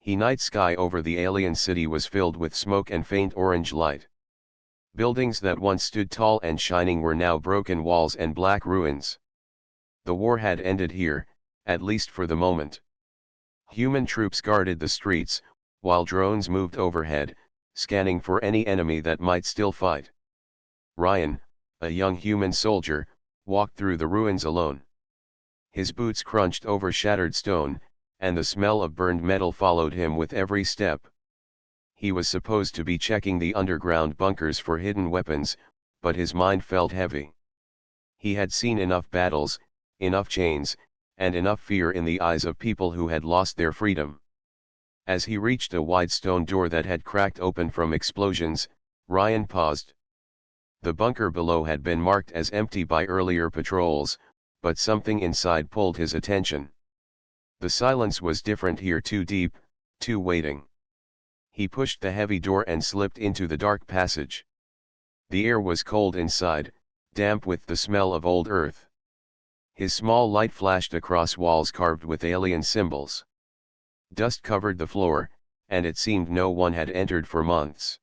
The night sky over the alien city was filled with smoke and faint orange light. Buildings that once stood tall and shining were now broken walls and black ruins. The war had ended here, at least for the moment. Human troops guarded the streets, while drones moved overhead, scanning for any enemy that might still fight. Ryan, a young human soldier, walked through the ruins alone. His boots crunched over shattered stone, and the smell of burned metal followed him with every step. He was supposed to be checking the underground bunkers for hidden weapons, but his mind felt heavy. He had seen enough battles, enough chains, and enough fear in the eyes of people who had lost their freedom. As he reached a wide stone door that had cracked open from explosions, Ryan paused. The bunker below had been marked as empty by earlier patrols, but something inside pulled his attention. The silence was different here, too deep, too waiting. He pushed the heavy door and slipped into the dark passage. The air was cold inside, damp with the smell of old earth. His small light flashed across walls carved with alien symbols. Dust covered the floor, and it seemed no one had entered for months.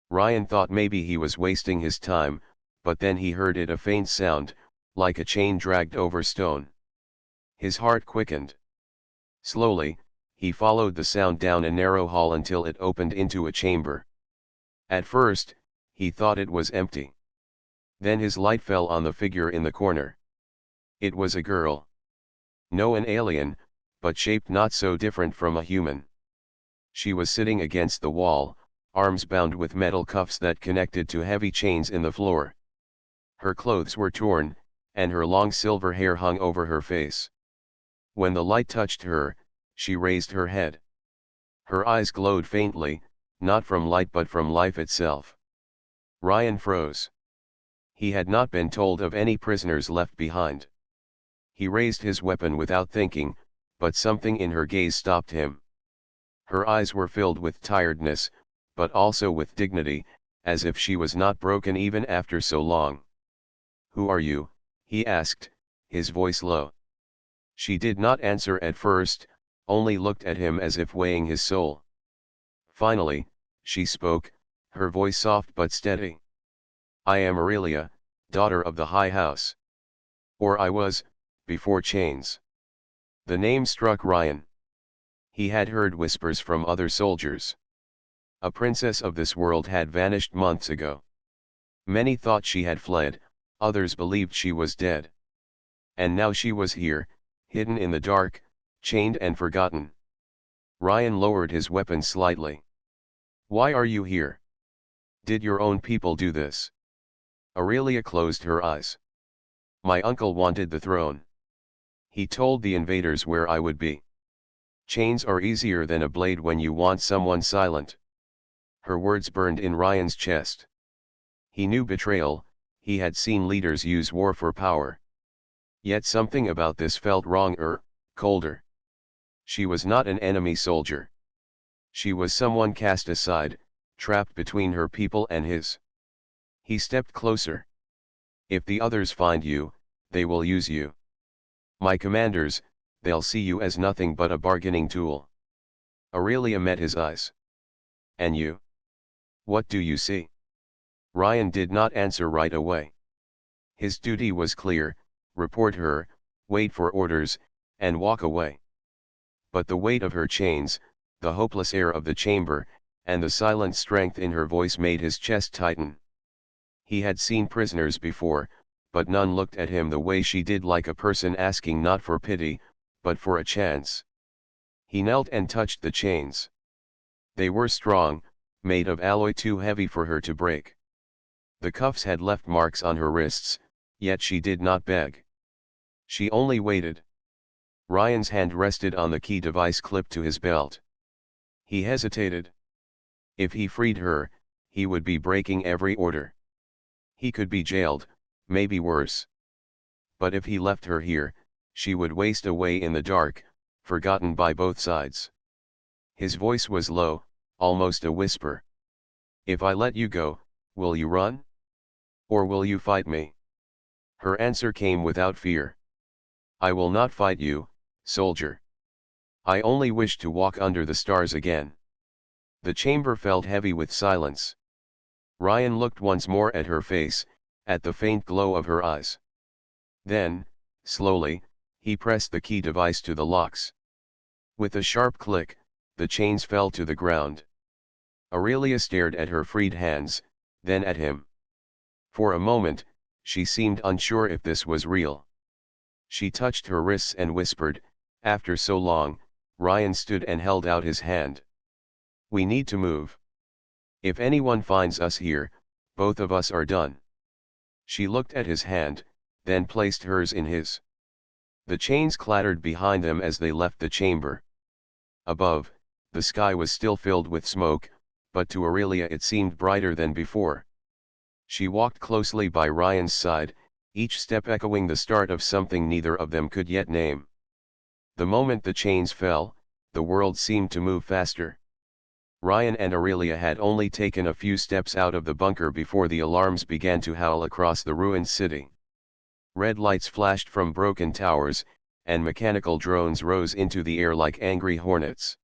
Ryan thought maybe he was wasting his time, but then he heard a faint sound, like a chain dragged over stone. His heart quickened. Slowly, he followed the sound down a narrow hall until it opened into a chamber. At first, he thought it was empty. Then his light fell on the figure in the corner. It was a girl. No, an alien, but shaped not so different from a human. She was sitting against the wall, arms bound with metal cuffs that connected to heavy chains in the floor. Her clothes were torn, and her long silver hair hung over her face. When the light touched her, she raised her head. Her eyes glowed faintly, not from light but from life itself. Ryan froze. He had not been told of any prisoners left behind. He raised his weapon without thinking, but something in her gaze stopped him. Her eyes were filled with tiredness, but also with dignity, as if she was not broken even after so long. "Who are you?" he asked, his voice low. She did not answer at first, only looked at him as if weighing his soul. Finally, she spoke, her voice soft but steady. "I am Aurelia, daughter of the High House. Or I was, before chains." The name struck Ryan. He had heard whispers from other soldiers. A princess of this world had vanished months ago. Many thought she had fled, others believed she was dead. And now she was here, hidden in the dark, chained and forgotten. Ryan lowered his weapon slightly. "Why are you here? Did your own people do this?" Aurelia closed her eyes. "My uncle wanted the throne. He told the invaders where I would be. Chains are easier than a blade when you want someone silent." Her words burned in Ryan's chest. He knew betrayal, he had seen leaders use war for power. Yet something about this felt wrong, colder. She was not an enemy soldier. She was someone cast aside, trapped between her people and his. He stepped closer. "If the others find you, they will use you. My commanders, they'll see you as nothing but a bargaining tool." Aurelia met his eyes. "And you? What do you see?" Ryan did not answer right away. His duty was clear: report her, wait for orders, and walk away. But the weight of her chains, the hopeless air of the chamber, and the silent strength in her voice made his chest tighten. He had seen prisoners before, but none looked at him the way she did, like a person asking not for pity, but for a chance. He knelt and touched the chains. They were strong, made of alloy too heavy for her to break. The cuffs had left marks on her wrists, yet she did not beg. She only waited. Ryan's hand rested on the key device clipped to his belt. He hesitated. If he freed her, he would be breaking every order. He could be jailed, maybe worse. But if he left her here, she would waste away in the dark, forgotten by both sides. His voice was low, almost a whisper. "If I let you go, will you run? Or will you fight me?" Her answer came without fear. "I will not fight you, soldier. I only wish to walk under the stars again. The chamber felt heavy with silence. Ryan looked once more at her face, at the faint glow of her eyes. Then, slowly, he pressed the key device to the locks. With a sharp click, the chains fell to the ground. Aurelia stared at her freed hands, then at him. For a moment, she seemed unsure if this was real. She touched her wrists and whispered, "After so long." Ryan stood and held out his hand. "We need to move. If anyone finds us here, both of us are done." She looked at his hand, then placed hers in his. The chains clattered behind them as they left the chamber. Above, the sky was still filled with smoke, but to Aurelia it seemed brighter than before. She walked closely by Ryan's side, each step echoing the start of something neither of them could yet name. The moment the chains fell, the world seemed to move faster. Ryan and Aurelia had only taken a few steps out of the bunker before the alarms began to howl across the ruined city. Red lights flashed from broken towers, and mechanical drones rose into the air like angry hornets.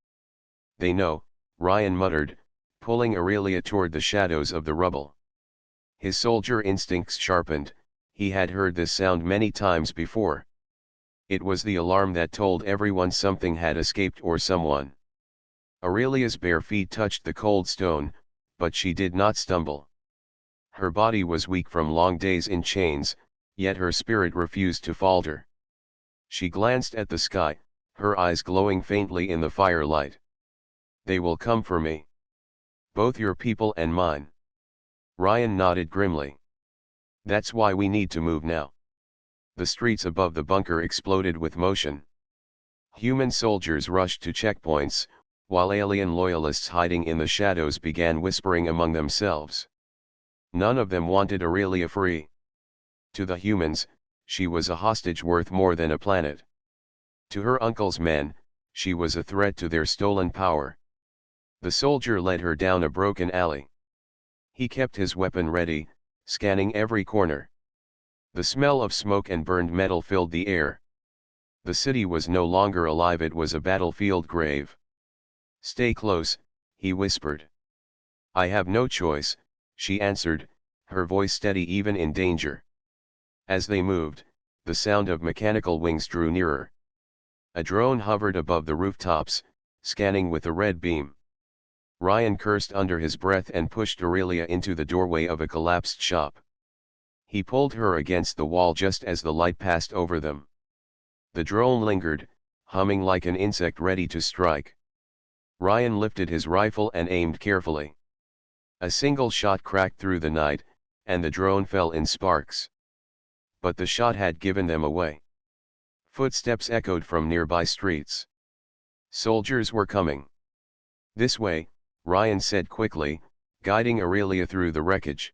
"They know," Ryan muttered, pulling Aurelia toward the shadows of the rubble. His soldier instincts sharpened. He had heard this sound many times before. It was the alarm that told everyone something had escaped or someone. Aurelia's bare feet touched the cold stone, but she did not stumble. Her body was weak from long days in chains, yet her spirit refused to falter. She glanced at the sky, her eyes glowing faintly in the firelight. "They will come for me. Both your people and mine." Ryan nodded grimly. "That's why we need to move now." The streets above the bunker exploded with motion. Human soldiers rushed to checkpoints, while alien loyalists hiding in the shadows began whispering among themselves. None of them wanted Aurelia free. To the humans, she was a hostage worth more than a planet. To her uncle's men, she was a threat to their stolen power. The soldier led her down a broken alley. He kept his weapon ready, scanning every corner. The smell of smoke and burned metal filled the air. The city was no longer alive, it was a battlefield grave. "Stay close," he whispered. "I have no choice," she answered, her voice steady even in danger. As they moved, the sound of mechanical wings drew nearer. A drone hovered above the rooftops, scanning with a red beam. Ryan cursed under his breath and pushed Aurelia into the doorway of a collapsed shop. He pulled her against the wall just as the light passed over them. The drone lingered, humming like an insect ready to strike. Ryan lifted his rifle and aimed carefully. A single shot cracked through the night, and the drone fell in sparks. But the shot had given them away. Footsteps echoed from nearby streets. Soldiers were coming. "This way," Ryan said quickly, guiding Aurelia through the wreckage.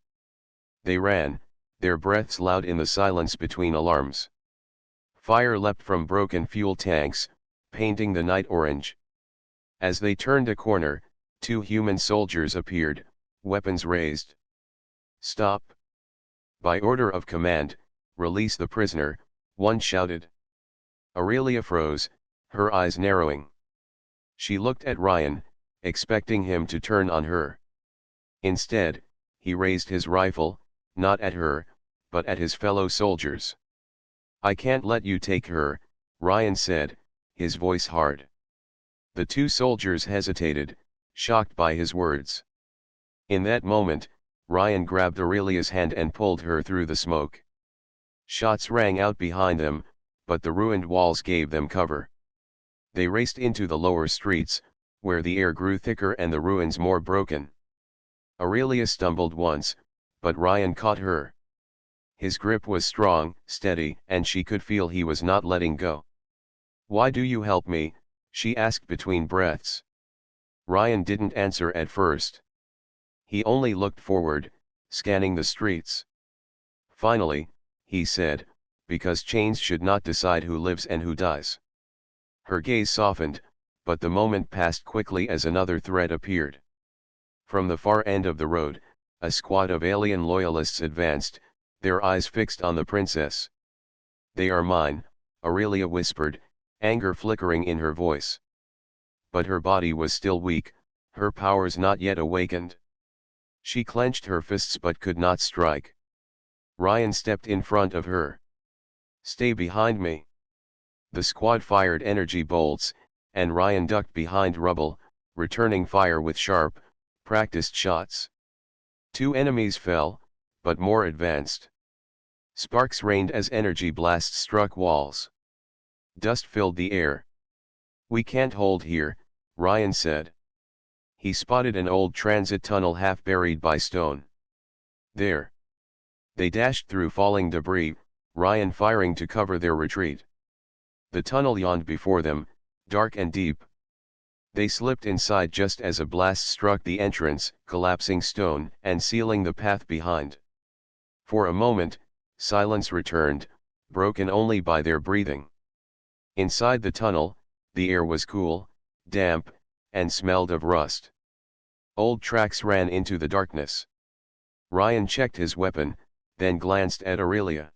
They ran, their breaths loud in the silence between alarms. Fire leapt from broken fuel tanks, painting the night orange. As they turned a corner, two human soldiers appeared, weapons raised. "Stop! By order of command, release the prisoner," one shouted. Aurelia froze, her eyes narrowing. She looked at Ryan, expecting him to turn on her. Instead, he raised his rifle, not at her, but at his fellow soldiers. "I can't let you take her," Ryan said, his voice hard. The two soldiers hesitated, shocked by his words. In that moment, Ryan grabbed Aurelia's hand and pulled her through the smoke. Shots rang out behind them, but the ruined walls gave them cover. They raced into the lower streets, where the air grew thicker and the ruins more broken. Aurelia stumbled once, but Ryan caught her. His grip was strong, steady, and she could feel he was not letting go. "Why do you help me?" she asked between breaths. Ryan didn't answer at first. He only looked forward, scanning the streets. Finally, he said, "Because chains should not decide who lives and who dies." Her gaze softened, but the moment passed quickly as another threat appeared. From the far end of the road, a squad of alien loyalists advanced, their eyes fixed on the princess. "They are mine," Aurelia whispered, anger flickering in her voice. but her body was still weak, her powers not yet awakened. She clenched her fists but could not strike. Ryan stepped in front of her. "Stay behind me." The squad fired energy bolts, and Ryan ducked behind rubble, returning fire with sharp, practiced shots. 2 enemies fell, but more advanced. Sparks rained as energy blasts struck walls. Dust filled the air. "We can't hold here," Ryan said. He spotted an old transit tunnel half buried by stone. "There." They dashed through falling debris, Ryan firing to cover their retreat. The tunnel yawned before them, dark and deep. They slipped inside just as a blast struck the entrance, collapsing stone and sealing the path behind. For a moment, silence returned, broken only by their breathing. Inside the tunnel, the air was cool, damp, and smelled of rust. Old tracks ran into the darkness. Ryan checked his weapon, then glanced at Aurelia.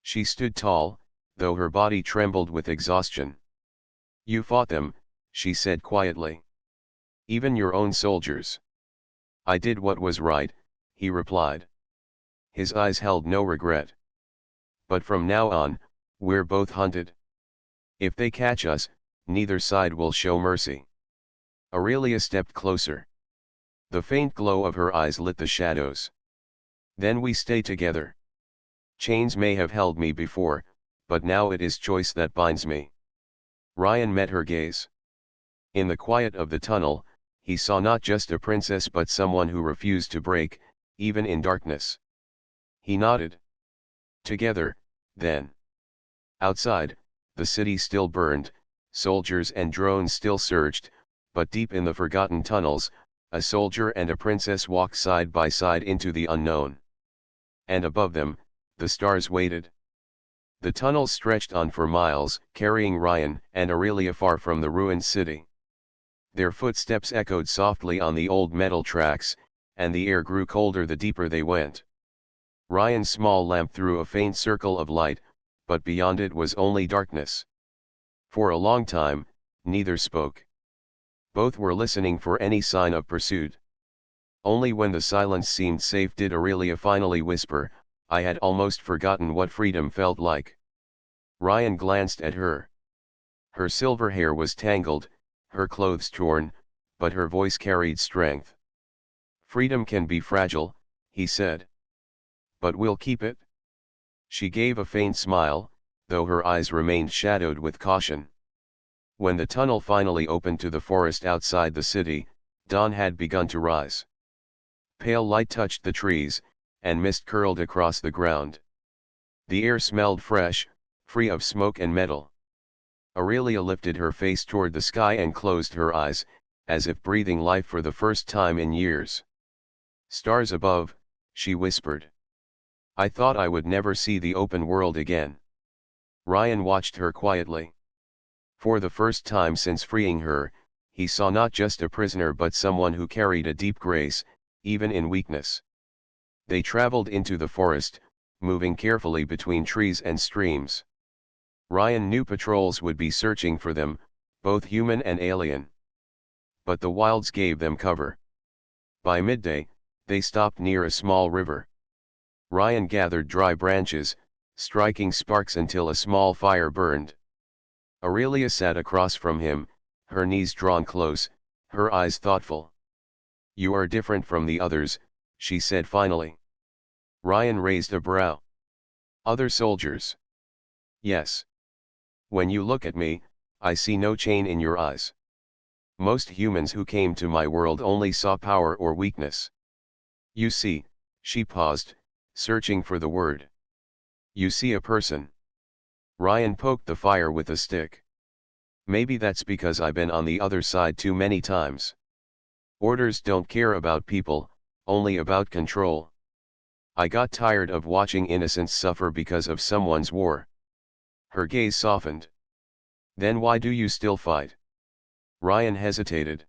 She stood tall, though her body trembled with exhaustion. "You fought them," she said quietly. "Even your own soldiers." "I did what was right," he replied. His eyes held no regret. "But from now on, we're both hunted. If they catch us, neither side will show mercy." Aurelia stepped closer. The faint glow of her eyes lit the shadows. "Then we stay together. Chains may have held me before, but now it is choice that binds me." Ryan met her gaze. In the quiet of the tunnel, he saw not just a princess but someone who refused to break, even in darkness. He nodded. "Together, then." Outside, the city still burned, soldiers and drones still surged, but deep in the forgotten tunnels, a soldier and a princess walked side by side into the unknown. And above them, the stars waited. The tunnels stretched on for miles, carrying Ryan and Aurelia far from the ruined city. Their footsteps echoed softly on the old metal tracks, and the air grew colder the deeper they went. Ryan's small lamp threw a faint circle of light, but beyond it was only darkness. For a long time, neither spoke. Both were listening for any sign of pursuit. Only when the silence seemed safe did Aurelia finally whisper, "I had almost forgotten what freedom felt like." Ryan glanced at her. Her silver hair was tangled, her clothes torn, but her voice carried strength. "Freedom can be fragile," he said. "But we'll keep it." She gave a faint smile, though her eyes remained shadowed with caution. When the tunnel finally opened to the forest outside the city, dawn had begun to rise. Pale light touched the trees, and mist curled across the ground. The air smelled fresh, free of smoke and metal. Aurelia lifted her face toward the sky and closed her eyes, as if breathing life for the first time in years. "Stars above," she whispered. "I thought I would never see the open world again." Ryan watched her quietly. For the first time since freeing her, he saw not just a prisoner but someone who carried a deep grace, even in weakness. They traveled into the forest, moving carefully between trees and streams. Ryan knew patrols would be searching for them, both human and alien. But the wilds gave them cover. By midday, they stopped near a small river. Ryan gathered dry branches, striking sparks until a small fire burned. Aurelia sat across from him, her knees drawn close, her eyes thoughtful. "You are different from the others," she said finally. Ryan raised a brow. "Other soldiers?" "Yes. When you look at me, I see no chain in your eyes. Most humans who came to my world only saw power or weakness. You see," she paused, searching for the word. "You see a person." Ryan poked the fire with a stick. "Maybe that's because I've been on the other side too many times. Orders don't care about people, only about control. I got tired of watching innocents suffer because of someone's war." Her gaze softened. "Then why do you still fight?" Ryan hesitated.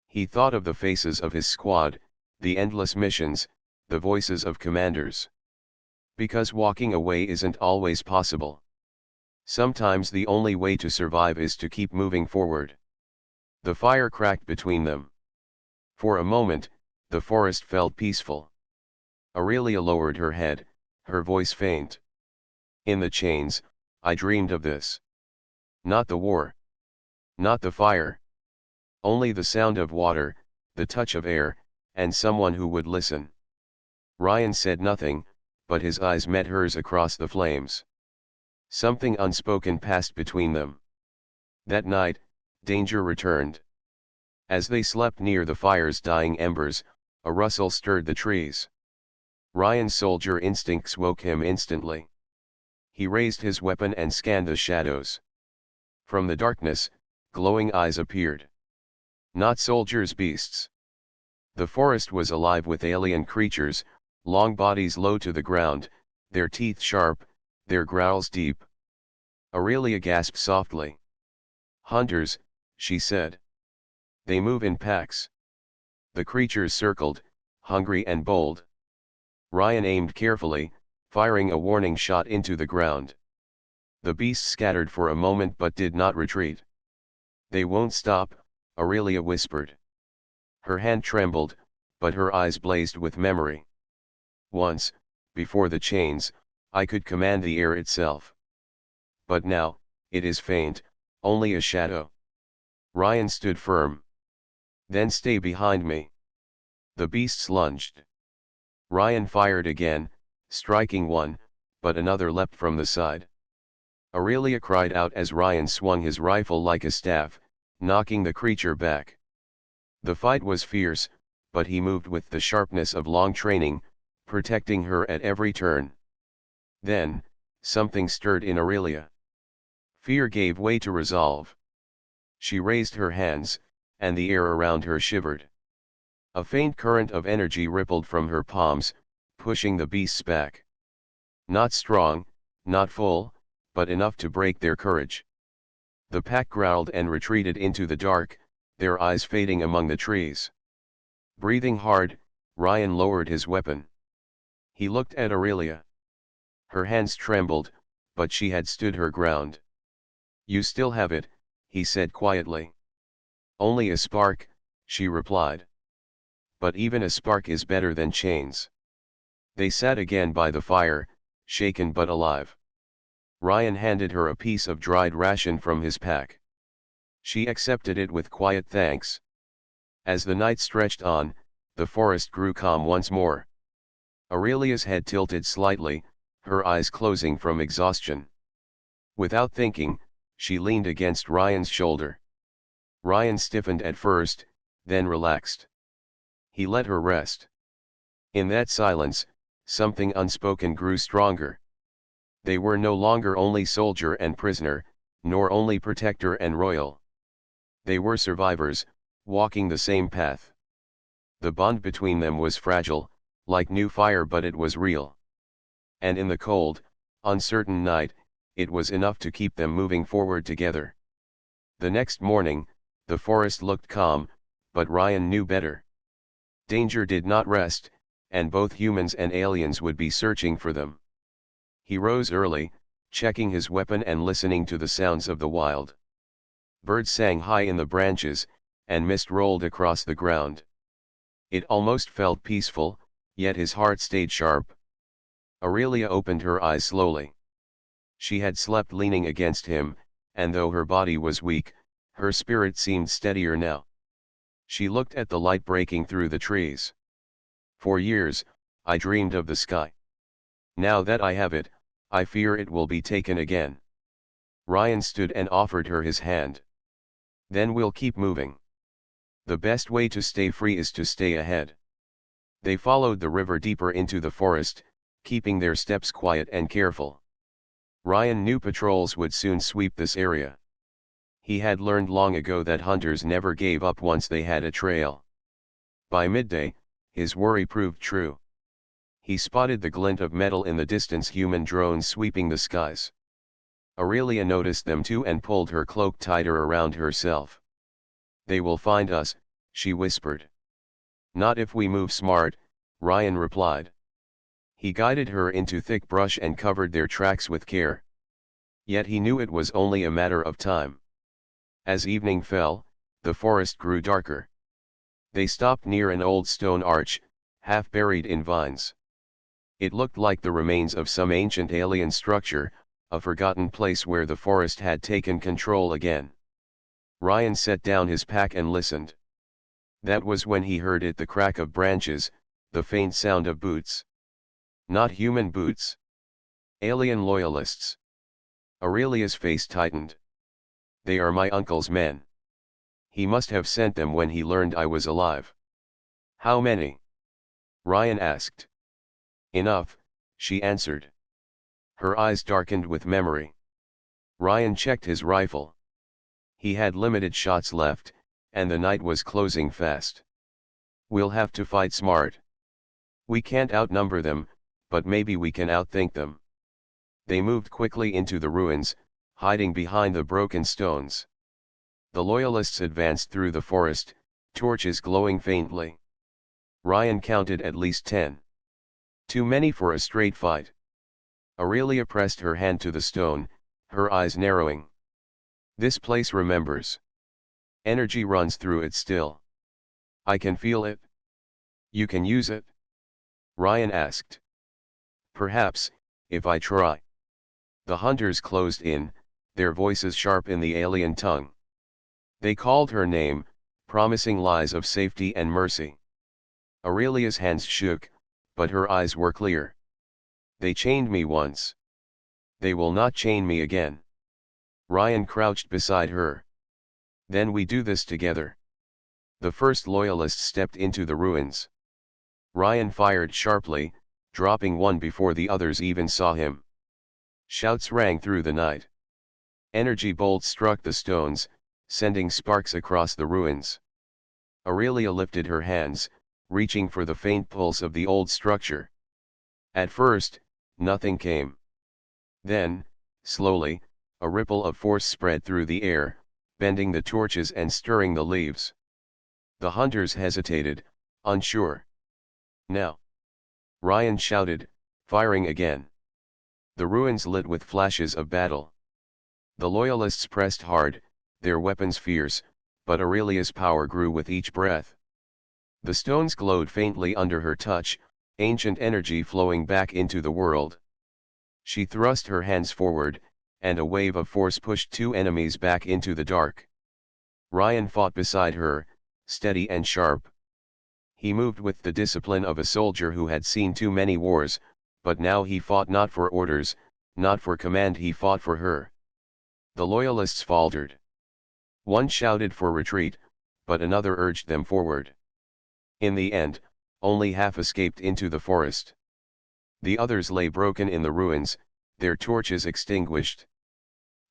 He thought of the faces of his squad, the endless missions, the voices of commanders. Because walking away isn't always possible. Sometimes the only way to survive is to keep moving forward. The fire cracked between them. For a moment, the forest felt peaceful. Aurelia lowered her head, her voice faint. In the chains, I dreamed of this. Not the war. Not the fire. Only the sound of water, the touch of air, and someone who would listen. Ryan said nothing, but his eyes met hers across the flames. Something unspoken passed between them. That night, danger returned. As they slept near the fire's dying embers, a rustle stirred the trees. Ryan's soldier instincts woke him instantly. He raised his weapon and scanned the shadows. From the darkness, glowing eyes appeared. Not soldiers, beasts. The forest was alive with alien creatures, long bodies low to the ground, their teeth sharp, their growls deep. Aurelia gasped softly. Hunters, she said. They move in packs. The creatures circled, hungry and bold. Ryan aimed carefully, firing a warning shot into the ground. The beasts scattered for a moment but did not retreat. They won't stop, Aurelia whispered. Her hand trembled, but her eyes blazed with memory. Once, before the chains, I could command the air itself. But now, it is faint, only a shadow. Ryan stood firm. Then stay behind me. The beasts lunged. Ryan fired again, striking one, but another leapt from the side. Aurelia cried out as Ryan swung his rifle like a staff, knocking the creature back. The fight was fierce, but he moved with the sharpness of long training, protecting her at every turn. Then, something stirred in Aurelia. Fear gave way to resolve. She raised her hands, and the air around her shivered. A faint current of energy rippled from her palms, pushing the beasts back. Not strong, not full, but enough to break their courage. The pack growled and retreated into the dark, their eyes fading among the trees. Breathing hard, Ryan lowered his weapon. He looked at Aurelia. Her hands trembled, but she had stood her ground. You still have it, he said quietly. Only a spark, she replied. But even a spark is better than chains. They sat again by the fire, shaken but alive. Ryan handed her a piece of dried ration from his pack. She accepted it with quiet thanks. As the night stretched on, the forest grew calm once more. Aurelia's head tilted slightly, her eyes closing from exhaustion. Without thinking, she leaned against Ryan's shoulder. Ryan stiffened at first, then relaxed. He let her rest. In that silence, something unspoken grew stronger. They were no longer only soldier and prisoner, nor only protector and royal. They were survivors, walking the same path. The bond between them was fragile, like new fire, but it was real. And in the cold, uncertain night, it was enough to keep them moving forward together. The next morning, the forest looked calm, but Ryan knew better. Danger did not rest, and both humans and aliens would be searching for them. He rose early, checking his weapon and listening to the sounds of the wild. Birds sang high in the branches, and mist rolled across the ground. It almost felt peaceful, yet his heart stayed sharp. Aurelia opened her eyes slowly. She had slept leaning against him, and though her body was weak, her spirit seemed steadier now. She looked at the light breaking through the trees. For years, I dreamed of the sky. Now that I have it, I fear it will be taken again. Ryan stood and offered her his hand. Then we'll keep moving. The best way to stay free is to stay ahead. They followed the river deeper into the forest, keeping their steps quiet and careful. Ryan knew patrols would soon sweep this area. He had learned long ago that hunters never gave up once they had a trail. By midday, his worry proved true. He spotted the glint of metal in the distance, human drones sweeping the skies. Aurelia noticed them too and pulled her cloak tighter around herself. They will find us, she whispered. Not if we move smart, Ryan replied. He guided her into thick brush and covered their tracks with care. Yet he knew it was only a matter of time. As evening fell, the forest grew darker. They stopped near an old stone arch, half buried in vines. It looked like the remains of some ancient alien structure, a forgotten place where the forest had taken control again. Ryan set down his pack and listened. That was when he heard it, the crack of branches, the faint sound of boots. Not human boots. Alien loyalists. Aurelia's face tightened. They are my uncle's men. He must have sent them when he learned I was alive. How many? Ryan asked. Enough, she answered. Her eyes darkened with memory. Ryan checked his rifle. He had limited shots left, and the night was closing fast. We'll have to fight smart. We can't outnumber them, but maybe we can outthink them. They moved quickly into the ruins, hiding behind the broken stones. The loyalists advanced through the forest, torches glowing faintly. Ryan counted at least 10. Too many for a straight fight. Aurelia pressed her hand to the stone, her eyes narrowing. This place remembers. Energy runs through it still. I can feel it. You can use it? Ryan asked. Perhaps, if I try. The hunters closed in, their voices sharp in the alien tongue. They called her name, promising lies of safety and mercy. Aurelia's hands shook, but her eyes were clear. They chained me once. They will not chain me again. Ryan crouched beside her. Then we do this together. The first loyalist stepped into the ruins. Ryan fired sharply, dropping one before the others even saw him. Shouts rang through the night. Energy bolts struck the stones, sending sparks across the ruins. Aurelia lifted her hands, reaching for the faint pulse of the old structure. At first, nothing came. Then, slowly, a ripple of force spread through the air, bending the torches and stirring the leaves. The hunters hesitated, unsure. Now! Ryan shouted, firing again. The ruins lit with flashes of battle. The loyalists pressed hard, their weapons fierce, but Aurelia's power grew with each breath. The stones glowed faintly under her touch, ancient energy flowing back into the world. She thrust her hands forward, and a wave of force pushed two enemies back into the dark. Ryan fought beside her, steady and sharp. He moved with the discipline of a soldier who had seen too many wars, but now he fought not for orders, not for command, he fought for her. The loyalists faltered. One shouted for retreat, but another urged them forward. In the end, only half escaped into the forest. The others lay broken in the ruins, their torches extinguished.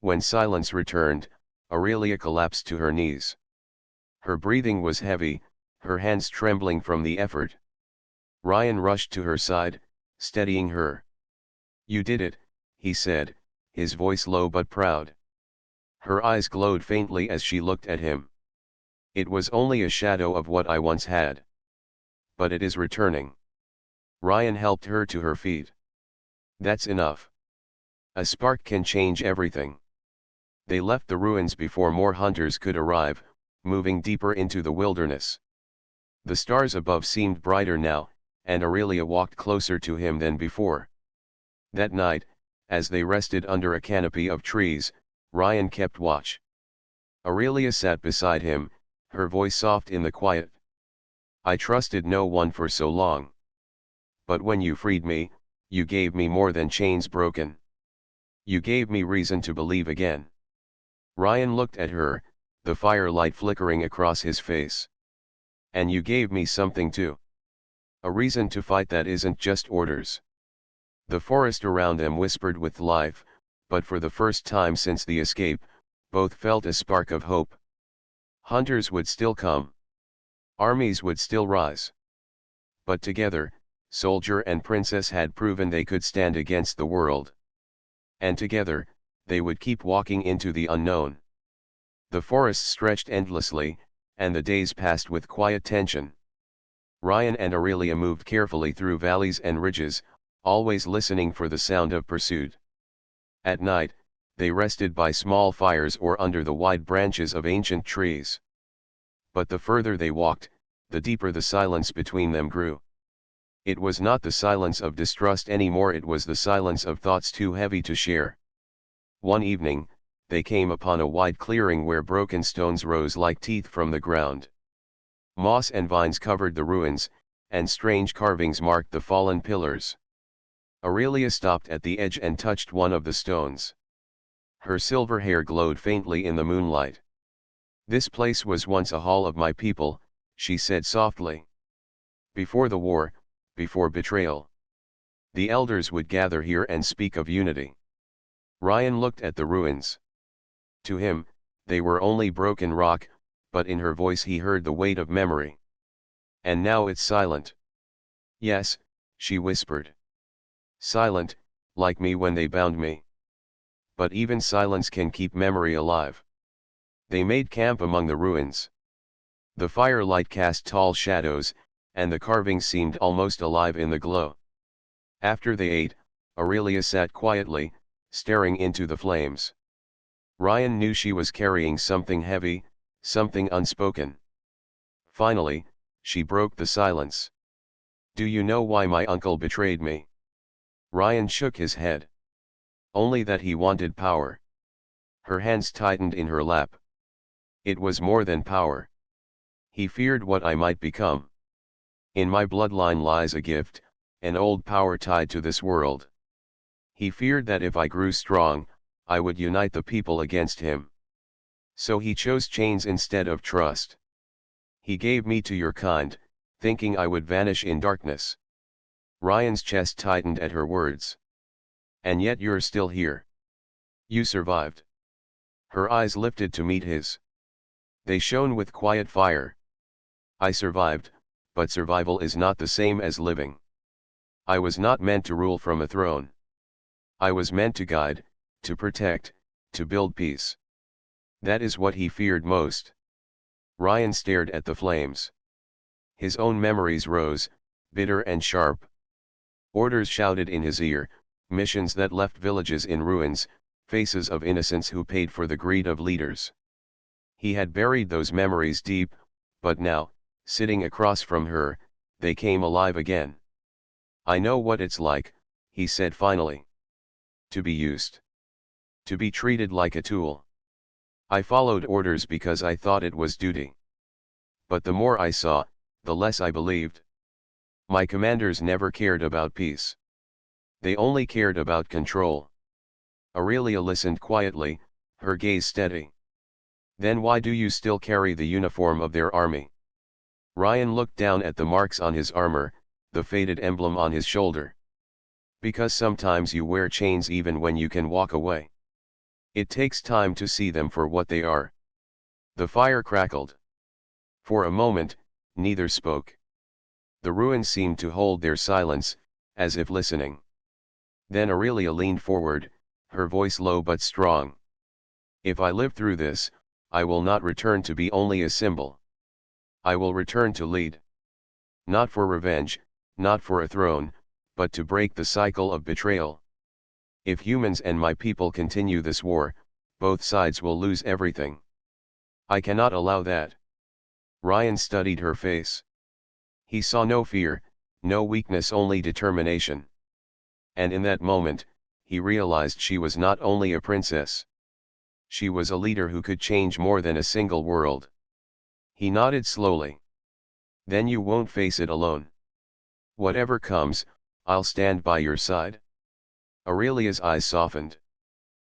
When silence returned, Aurelia collapsed to her knees. Her breathing was heavy, her hands trembling from the effort. Ryan rushed to her side, steadying her. You did it, he said, his voice low but proud. Her eyes glowed faintly as she looked at him. It was only a shadow of what I once had. But it is returning. Ryan helped her to her feet. That's enough. A spark can change everything. They left the ruins before more hunters could arrive, moving deeper into the wilderness. The stars above seemed brighter now, and Aurelia walked closer to him than before. That night, as they rested under a canopy of trees, Ryan kept watch. Aurelia sat beside him, her voice soft in the quiet. I trusted no one for so long. But when you freed me, you gave me more than chains broken. You gave me reason to believe again. Ryan looked at her, the firelight flickering across his face. And you gave me something too. A reason to fight that isn't just orders. The forest around them whispered with life, but for the first time since the escape, both felt a spark of hope. Hunters would still come. Armies would still rise. But together, soldier and princess had proven they could stand against the world. And together, they would keep walking into the unknown. The forest stretched endlessly, and the days passed with quiet tension. Ryan and Aurelia moved carefully through valleys and ridges, always listening for the sound of pursuit. At night, they rested by small fires or under the wide branches of ancient trees. But the further they walked, the deeper the silence between them grew. It was not the silence of distrust anymore, it was the silence of thoughts too heavy to share. One evening, they came upon a wide clearing where broken stones rose like teeth from the ground. Moss and vines covered the ruins, and strange carvings marked the fallen pillars. Aurelia stopped at the edge and touched one of the stones. Her silver hair glowed faintly in the moonlight. "This place was once a hall of my people," she said softly. "Before the war, before betrayal. The elders would gather here and speak of unity." Ryan looked at the ruins. To him, they were only broken rock, but in her voice he heard the weight of memory. "And now it's silent." "Yes," she whispered. "Silent, like me when they bound me. But even silence can keep memory alive." They made camp among the ruins. The firelight cast tall shadows, and the carvings seemed almost alive in the glow. After they ate, Aurelia sat quietly, staring into the flames. Ryan knew she was carrying something heavy, something unspoken. Finally, she broke the silence. "Do you know why my uncle betrayed me?" Ryan shook his head. "Only that he wanted power." Her hands tightened in her lap. "It was more than power. He feared what I might become. In my bloodline lies a gift, an old power tied to this world. He feared that if I grew strong, I would unite the people against him. So he chose chains instead of trust. He gave me to your kind, thinking I would vanish in darkness." Ryan's chest tightened at her words. "And yet you're still here. You survived." Her eyes lifted to meet his. They shone with quiet fire. "I survived, but survival is not the same as living. I was not meant to rule from a throne. I was meant to guide, to protect, to build peace." That is what he feared most. Ryan stared at the flames. His own memories rose, bitter and sharp. Orders shouted in his ear, missions that left villages in ruins, faces of innocents who paid for the greed of leaders. He had buried those memories deep, but now, sitting across from her, they came alive again. "I know what it's like," he said finally. "To be used. To be treated like a tool. I followed orders because I thought it was duty. But the more I saw, the less I believed. My commanders never cared about peace. They only cared about control." Aurelia listened quietly, her gaze steady. "Then why do you still carry the uniform of their army?" Ryan looked down at the marks on his armor, the faded emblem on his shoulder. "Because sometimes you wear chains even when you can walk away. It takes time to see them for what they are." The fire crackled. For a moment, neither spoke. The ruins seemed to hold their silence, as if listening. Then Aurelia leaned forward, her voice low but strong. "If I live through this, I will not return to be only a symbol. I will return to lead. Not for revenge, not for a throne, but to break the cycle of betrayal. If humans and my people continue this war, both sides will lose everything. I cannot allow that." Ryan studied her face. He saw no fear, no weakness, only determination. And in that moment, he realized she was not only a princess. She was a leader who could change more than a single world. He nodded slowly. "Then you won't face it alone. Whatever comes, I'll stand by your side." Aurelia's eyes softened.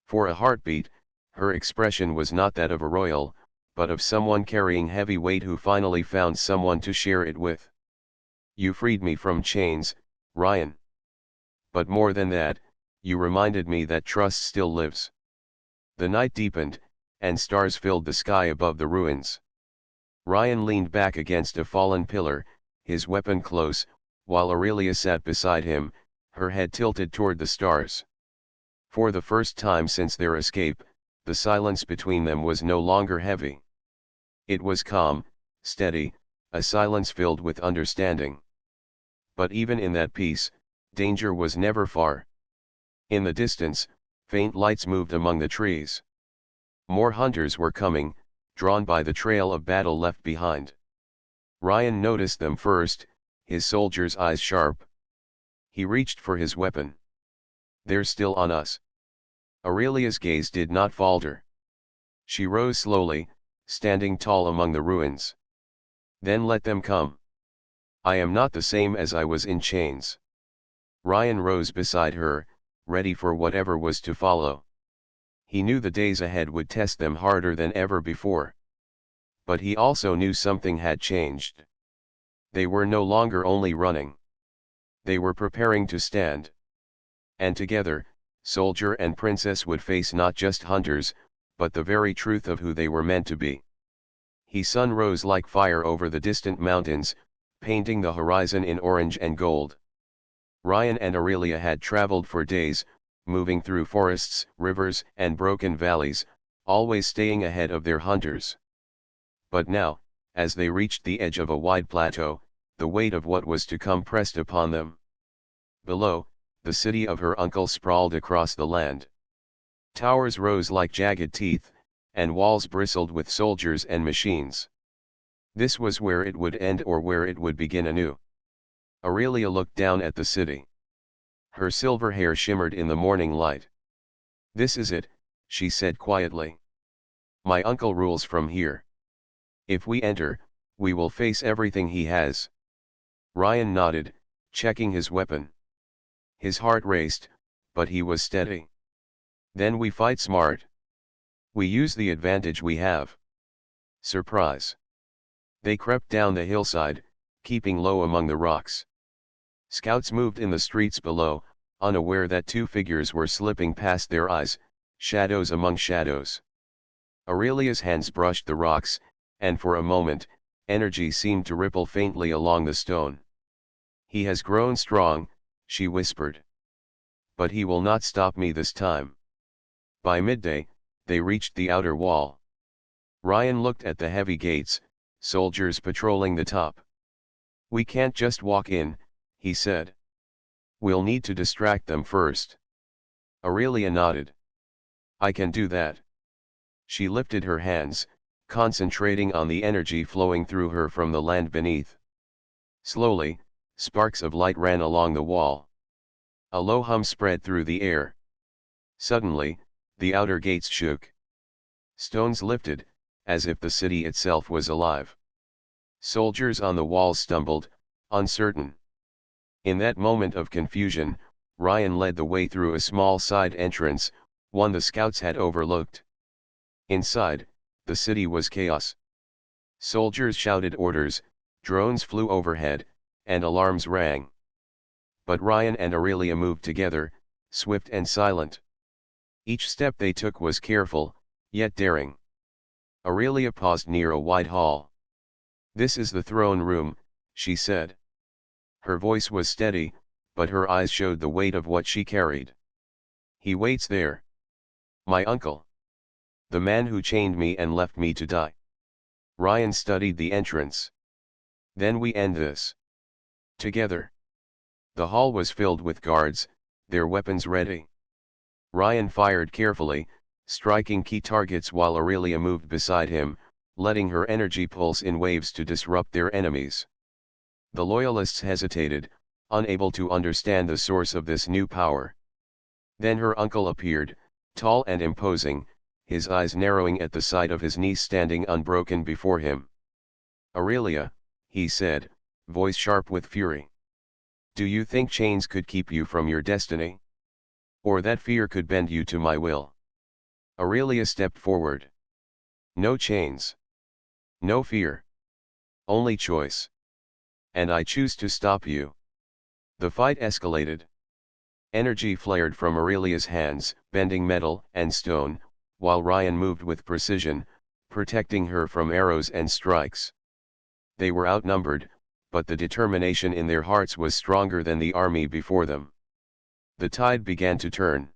For a heartbeat, her expression was not that of a royal, but of someone carrying heavy weight who finally found someone to share it with. "You freed me from chains, Ryan. But more than that, you reminded me that trust still lives." The night deepened, and stars filled the sky above the ruins. Ryan leaned back against a fallen pillar, his weapon close, while Aurelia sat beside him, her head tilted toward the stars. For the first time since their escape, the silence between them was no longer heavy. It was calm, steady, a silence filled with understanding. But even in that peace, danger was never far. In the distance, faint lights moved among the trees. More hunters were coming, drawn by the trail of battle left behind. Ryan noticed them first, his soldier's eyes sharp. He reached for his weapon. "They're still on us." Aurelia's gaze did not falter. She rose slowly, standing tall among the ruins. "Then let them come. I am not the same as I was in chains." Ryan rose beside her, ready for whatever was to follow. He knew the days ahead would test them harder than ever before. But he also knew something had changed. They were no longer only running. They were preparing to stand. And together, soldier and princess would face not just hunters, but the very truth of who they were meant to be. The sun rose like fire over the distant mountains, painting the horizon in orange and gold. Ryan and Aurelia had traveled for days, moving through forests, rivers, and broken valleys, always staying ahead of their hunters. But now, as they reached the edge of a wide plateau, the weight of what was to come pressed upon them. Below, the city of her uncle sprawled across the land. Towers rose like jagged teeth, and walls bristled with soldiers and machines. This was where it would end or where it would begin anew. Aurelia looked down at the city. Her silver hair shimmered in the morning light. "This is it," she said quietly. "My uncle rules from here. If we enter, we will face everything he has." Ryan nodded, checking his weapon. His heart raced, but he was steady. "Then we fight smart. We use the advantage we have." Surprise. They crept down the hillside, keeping low among the rocks. Scouts moved in the streets below, unaware that two figures were slipping past their eyes, shadows among shadows. Aurelia's hands brushed the rocks, and for a moment, energy seemed to ripple faintly along the stone. "He has grown strong," she whispered. "But he will not stop me this time." By midday, they reached the outer wall. Ryan looked at the heavy gates, soldiers patrolling the top. "We can't just walk in," he said. "We'll need to distract them first." Aurelia nodded. "I can do that." She lifted her hands, concentrating on the energy flowing through her from the land beneath. Slowly, sparks of light ran along the wall. A low hum spread through the air. Suddenly, the outer gates shook. Stones lifted, as if the city itself was alive. Soldiers on the walls stumbled, uncertain. In that moment of confusion, Ryan led the way through a small side entrance, one the scouts had overlooked. Inside, the city was chaos. Soldiers shouted orders, drones flew overhead, and alarms rang. But Ryan and Aurelia moved together, swift and silent. Each step they took was careful, yet daring. Aurelia paused near a wide hall. "This is the throne room," she said. Her voice was steady, but her eyes showed the weight of what she carried. "He waits there. My uncle. The man who chained me and left me to die." Ryan studied the entrance. "Then we end this. Together." The hall was filled with guards, their weapons ready. Ryan fired carefully, striking key targets while Aurelia moved beside him, letting her energy pulse in waves to disrupt their enemies. The loyalists hesitated, unable to understand the source of this new power. Then her uncle appeared, tall and imposing, his eyes narrowing at the sight of his niece standing unbroken before him. "Aurelia," he said, voice sharp with fury. "Do you think chains could keep you from your destiny? Or that fear could bend you to my will?" Aurelia stepped forward. "No chains. No fear. Only choice. And I choose to stop you." The fight escalated. Energy flared from Aurelia's hands, bending metal and stone, while Ryan moved with precision, protecting her from arrows and strikes. They were outnumbered, but the determination in their hearts was stronger than the army before them. The tide began to turn.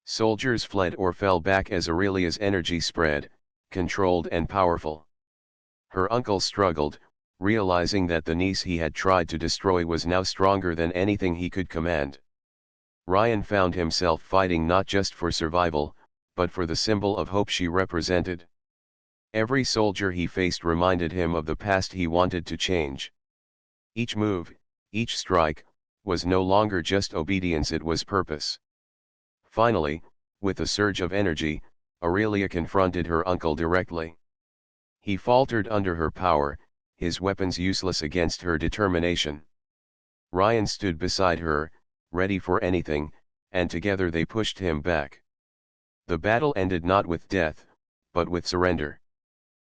Soldiers fled or fell back as Aurelia's energy spread, controlled and powerful. Her uncle struggled, realizing that the niece he had tried to destroy was now stronger than anything he could command. Ryan found himself fighting not just for survival, but for the symbol of hope she represented. Every soldier he faced reminded him of the past he wanted to change. Each move, each strike, was no longer just obedience, it was purpose. Finally, with a surge of energy, Aurelia confronted her uncle directly. He faltered under her power, his weapons useless against her determination. Ryan stood beside her, ready for anything, and together they pushed him back. The battle ended not with death, but with surrender.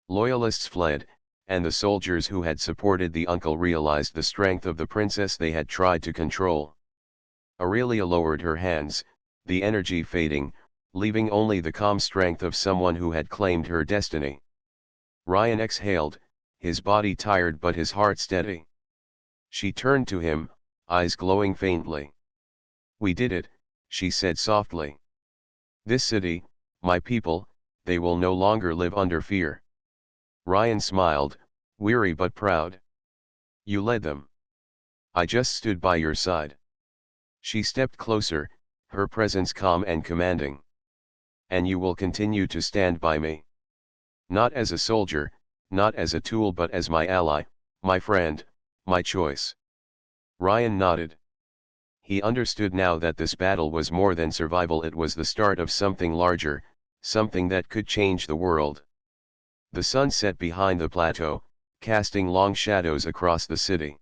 Loyalists fled, and the soldiers who had supported the uncle realized the strength of the princess they had tried to control. Aurelia lowered her hands, the energy fading, leaving only the calm strength of someone who had claimed her destiny. Ryan exhaled, his body tired but his heart steady. She turned to him, eyes glowing faintly. "We did it," she said softly. "This city, my people, they will no longer live under fear." Ryan smiled, weary but proud. "You led them. I just stood by your side." She stepped closer, her presence calm and commanding. "And you will continue to stand by me. Not as a soldier, not as a tool, but as my ally, my friend, my choice." Ryan nodded. He understood now that this battle was more than survival, it was the start of something larger, something that could change the world. The sun set behind the plateau, casting long shadows across the city.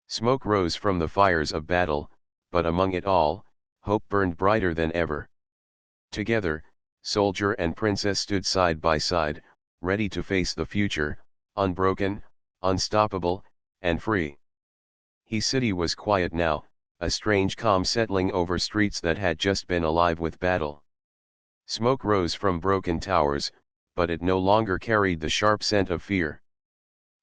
Smoke rose from the fires of battle, but among it all, hope burned brighter than ever. Together, soldier and princess stood side by side, ready to face the future, unbroken, unstoppable, and free. The city was quiet now, a strange calm settling over streets that had just been alive with battle. Smoke rose from broken towers, but it no longer carried the sharp scent of fear.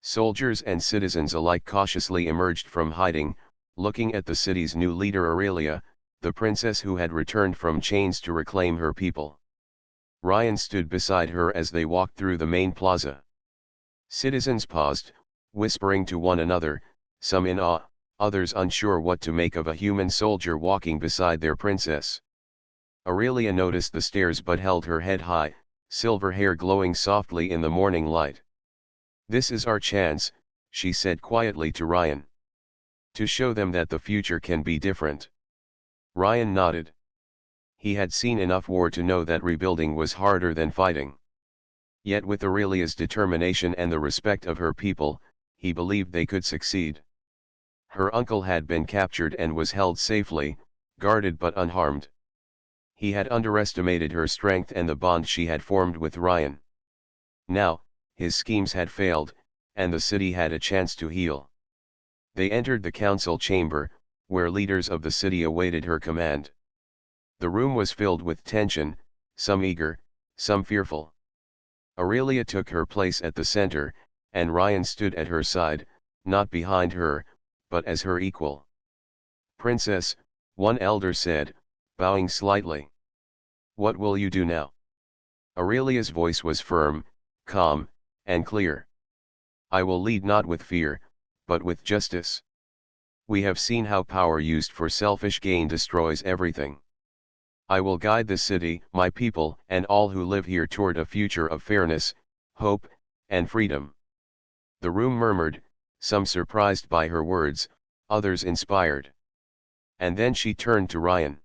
Soldiers and citizens alike cautiously emerged from hiding, looking at the city's new leader Aurelia, the princess who had returned from chains to reclaim her people. Ryan stood beside her as they walked through the main plaza. Citizens paused, whispering to one another, some in awe, others unsure what to make of a human soldier walking beside their princess. Aurelia noticed the stares but held her head high, silver hair glowing softly in the morning light. "This is our chance," she said quietly to Ryan. "To show them that the future can be different." Ryan nodded. He had seen enough war to know that rebuilding was harder than fighting. Yet with Aurelia's determination and the respect of her people, he believed they could succeed. Her uncle had been captured and was held safely, guarded but unharmed. He had underestimated her strength and the bond she had formed with Ryan. Now, his schemes had failed, and the city had a chance to heal. They entered the council chamber, where leaders of the city awaited her command. The room was filled with tension, some eager, some fearful. Aurelia took her place at the center, and Ryan stood at her side, not behind her, but as her equal. "Princess," one elder said, bowing slightly. "What will you do now?" Aurelia's voice was firm, calm, and clear. "I will lead not with fear, but with justice. We have seen how power used for selfish gain destroys everything. I will guide the city, my people, and all who live here toward a future of fairness, hope, and freedom." The room murmured, some surprised by her words, others inspired. And then she turned to Ryan.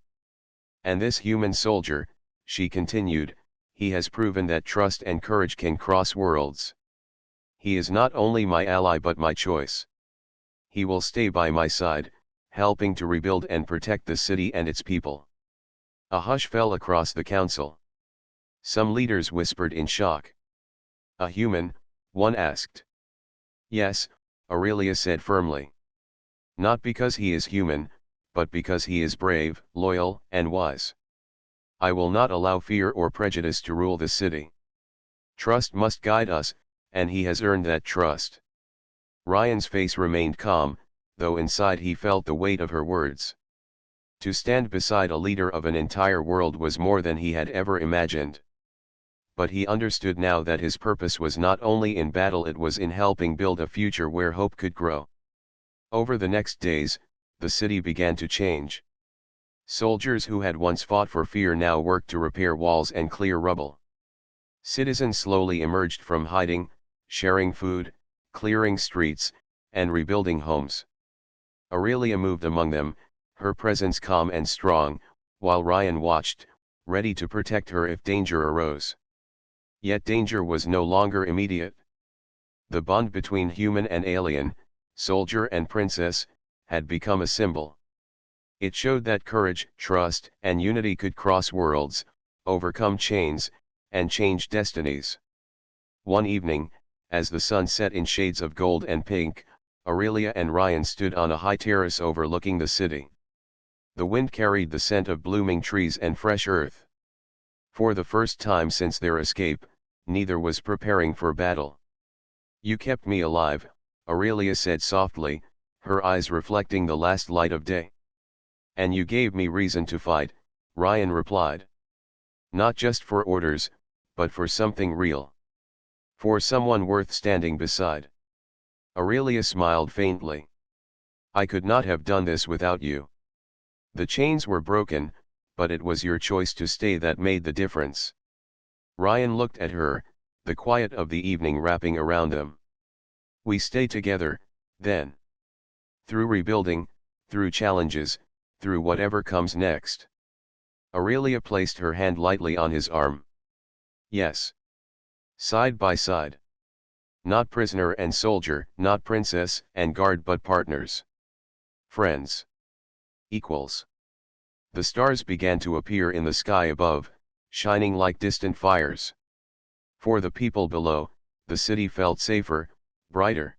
"And this human soldier," she continued, "he has proven that trust and courage can cross worlds. He is not only my ally but my choice. He will stay by my side, helping to rebuild and protect the city and its people." A hush fell across the council. Some leaders whispered in shock. "A human?" one asked. "Yes," Aurelia said firmly. "Not because he is human, but because he is brave, loyal, and wise. I will not allow fear or prejudice to rule the city. Trust must guide us, and he has earned that trust." Ryan's face remained calm, though inside he felt the weight of her words. To stand beside a leader of an entire world was more than he had ever imagined. But he understood now that his purpose was not only in battle, it was in helping build a future where hope could grow. Over the next days, the city began to change. Soldiers who had once fought for fear now worked to repair walls and clear rubble. Citizens slowly emerged from hiding, sharing food, clearing streets, and rebuilding homes. Aurelia moved among them, her presence calm and strong, while Ryan watched, ready to protect her if danger arose. Yet danger was no longer immediate. The bond between human and alien, soldier and princess, had become a symbol. It showed that courage, trust, and unity could cross worlds, overcome chains, and change destinies. One evening, as the sun set in shades of gold and pink, Aurelia and Ryan stood on a high terrace overlooking the city. The wind carried the scent of blooming trees and fresh earth. For the first time since their escape, neither was preparing for battle. "You kept me alive," Aurelia said softly, her eyes reflecting the last light of day. "And you gave me reason to fight," Ryan replied. "Not just for orders, but for something real. For someone worth standing beside." Aurelia smiled faintly. "I could not have done this without you. The chains were broken, but it was your choice to stay that made the difference." Ryan looked at her, the quiet of the evening wrapping around them. "We stay together, then. Through rebuilding, through challenges, through whatever comes next." Aurelia placed her hand lightly on his arm. "Yes. Side by side. Not prisoner and soldier, not princess and guard, but partners. Friends. Equals." The stars began to appear in the sky above, shining like distant fires. For the people below, the city felt safer, brighter.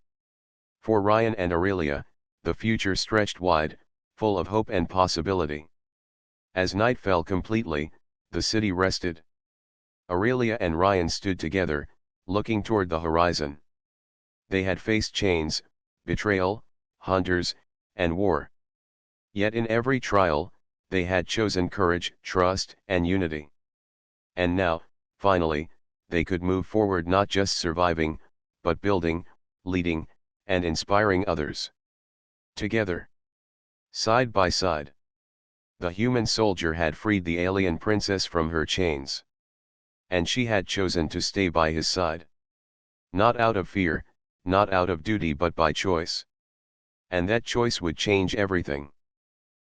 For Ryan and Aurelia, the future stretched wide, full of hope and possibility. As night fell completely, the city rested. Aurelia and Ryan stood together, looking toward the horizon. They had faced chains, betrayal, hunters, and war. Yet in every trial, they had chosen courage, trust, and unity. And now, finally, they could move forward, not just surviving, but building, leading, and inspiring others. Together. Side by side. The human soldier had freed the alien princess from her chains. And she had chosen to stay by his side. Not out of fear, not out of duty, but by choice. And that choice would change everything.